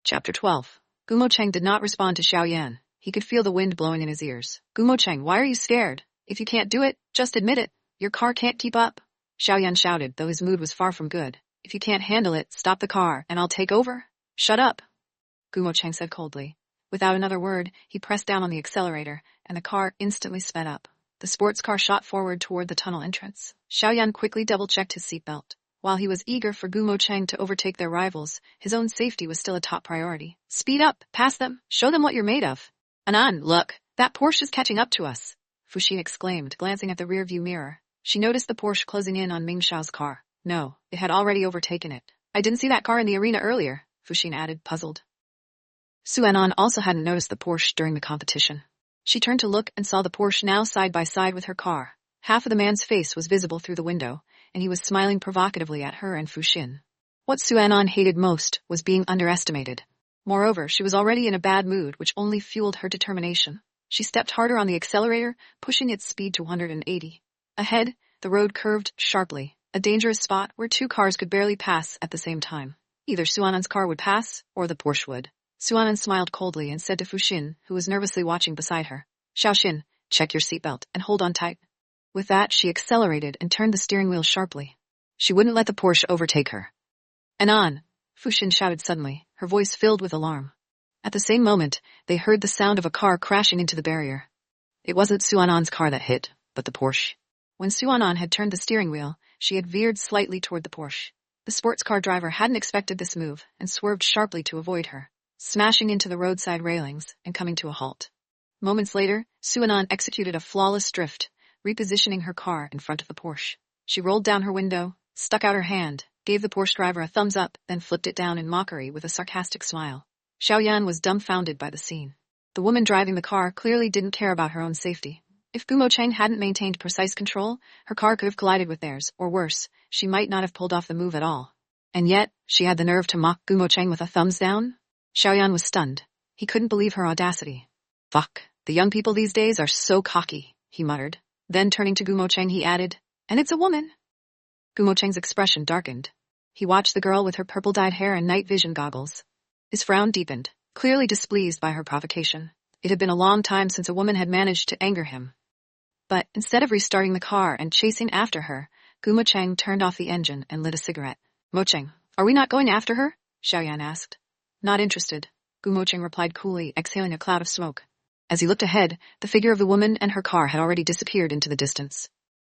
Chapter 12. Gumo Cheng did not respond to Xiao Yan. He could feel the wind blowing in his ears. Gumo Cheng, why are you scared? If you can't do it, just admit it. Your car can't keep up. Xiao Yan shouted, though his mood was far from good. If you can't handle it, stop the car, and I'll take over. Shut up, Gumo Cheng said coldly. Without another word, he pressed down on the accelerator, and the car instantly sped up. The sports car shot forward toward the tunnel entrance. Xiao Yan quickly double-checked his seatbelt. While he was eager for Gumo Cheng to overtake their rivals, his own safety was still a top priority. Speed up, pass them, show them what you're made of. Anan, look, that Porsche is catching up to us, Fuxin exclaimed, glancing at the rearview mirror. She noticed the Porsche closing in on Ming Xiao's car. No, it had already overtaken it. I didn't see that car in the arena earlier, Fuxin added, puzzled. Su Anan also hadn't noticed the Porsche during the competition. She turned to look and saw the Porsche now side by side with her car. Half of the man's face was visible through the window, and he was smiling provocatively at her and Fuxin. What Su Anan hated most was being underestimated. Moreover, she was already in a bad mood, which only fueled her determination. She stepped harder on the accelerator, pushing its speed to 180. Ahead, the road curved sharply, a dangerous spot where two cars could barely pass at the same time. Either Su Anan's car would pass, or the Porsche would. Su Anan smiled coldly and said to Fuxin, who was nervously watching beside her, Xiaoxin, check your seatbelt and hold on tight. With that, she accelerated and turned the steering wheel sharply. She wouldn't let the Porsche overtake her. Anan, Fuxin shouted suddenly, her voice filled with alarm. At the same moment, they heard the sound of a car crashing into the barrier. It wasn't Su Anan's car that hit, but the Porsche. When Su Anan had turned the steering wheel, she had veered slightly toward the Porsche. The sports car driver hadn't expected this move and swerved sharply to avoid her, smashing into the roadside railings and coming to a halt. Moments later, Su Anan executed a flawless drift, repositioning her car in front of the Porsche. She rolled down her window, stuck out her hand, gave the Porsche driver a thumbs up, then flipped it down in mockery with a sarcastic smile. Xiao Yan was dumbfounded by the scene. The woman driving the car clearly didn't care about her own safety. If Gumo Cheng hadn't maintained precise control, her car could have collided with theirs, or worse, she might not have pulled off the move at all. And yet, she had the nerve to mock Gumo Cheng with a thumbs down? Xiao Yan was stunned. He couldn't believe her audacity. Fuck, the young people these days are so cocky, he muttered. Then turning to Gumo Cheng he added, and it's a woman. Gumo Cheng's expression darkened. He watched the girl with her purple-dyed hair and night vision goggles. His frown deepened, clearly displeased by her provocation. It had been a long time since a woman had managed to anger him. But instead of restarting the car and chasing after her, Gumo Cheng turned off the engine and lit a cigarette. Mo Cheng, are we not going after her? Xiao Yan asked. Not interested, Gumo Cheng replied coolly, exhaling a cloud of smoke. As he looked ahead, the figure of the woman and her car had already disappeared into the distance.